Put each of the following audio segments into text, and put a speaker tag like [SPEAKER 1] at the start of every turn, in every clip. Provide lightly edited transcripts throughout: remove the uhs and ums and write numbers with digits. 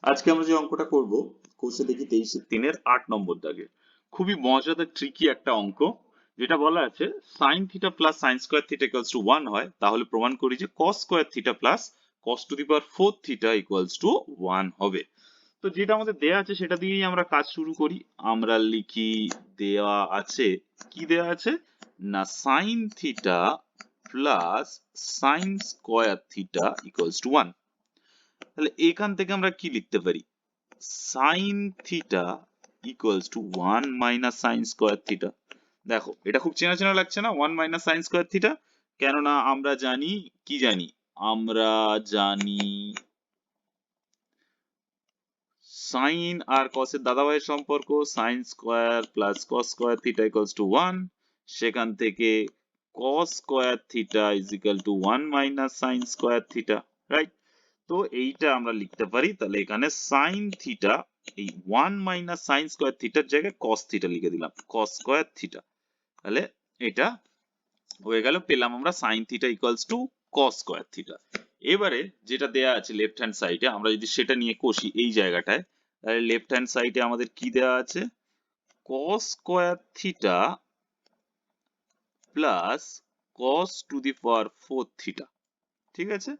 [SPEAKER 1] আজকে আমরা যে অঙ্কটা করব, কোর্সে দেখি 23-3 8 নম্বর দাগে। খুবই মজাদার ট্রিকি একটা অঙ্ক, যেটা বলা আছে sine theta plus sine square theta equals two 1 হয়, তাহলে প্রমাণ করি যে কস square theta plus cos to the power 4 theta equals two 1 হবে। তো যেটা আমাদের দেয়া আছে সেটা দিয়েই আমরা কাজ শুরু করি। আমরা লিখি, দেওয়া আছে, কি দেয়া আছে না, sine theta plus sine square theta equals two 1। তাহলে এখান থেকে আমরা কি লিখতে পারি, sign theta equals two 1 minus sine square theta. দেখো এটা খুব চেনা চেনা লাগছে না, 1 মাইনাস সাইন স্কোয়ার থিটা। কেননা আমরা জানি, কি জানি, আমরা জানি সাইন আর কসের দাদাভাইয়ের সম্পর্ক, sine square plus cos square theta equals two 1। সেখান থেকে কস square theta is equal to 1 minus sine square theta, right? তো এইটা আমরা লিখতে পারি, তাহলে এখানে সাইন থিটা, এই 1 মাইনাস সাইন স্কোয়ার থিটার জায়গায় কস থিটা লিখে দিলাম, কস স্কোয়ার থিটা। তাহলে এটা হয়ে গেল, পেলাম আমরা sine theta equals to cos square theta. এবারে যেটা দেয়া আছে লেফট হ্যান্ড সাইডে, আমরা যদি সেটা নিয়ে কষি এই জায়গাটায়, তাহলে লেফট হ্যান্ড সাইডে আমাদের কি দেয়া আছে, কস square theta plus cos to the power 4 theta. ঠিক আছে,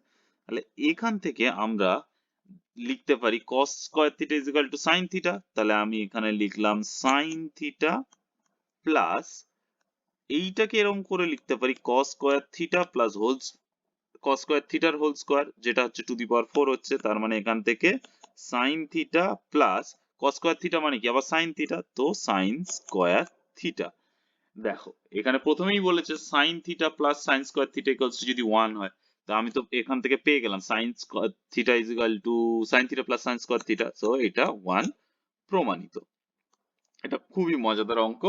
[SPEAKER 1] তাহলে এখান থেকে আমরা লিখতে পারি cos square theta is equal to sin theta. তাহলে আমি এখানে লিখলাম sin থিটা প্লাস, এইটাকে এরকম করে লিখতে পারি cos square theta plus cos square থিটার হোল স্কয়ার, যেটা হচ্ছে টু দি পাওয়ার 4 হচ্ছে। তার মানে এখান থেকে sin theta plus cos square theta মানে কি, আবার sin থিটা, তো sin স্কয়ার থিটা। দেখো এখানে প্রথমেই বলেছে sine theta plus sine square theta equals two যদি 1 হয়, তা আমি তো এখান থেকে পেয়ে গেলাম sine theta is equal to sine theta plus sine square theta, so এটা 1 প্রমাণিত। এটা খুবই মজাদার অঙ্ক।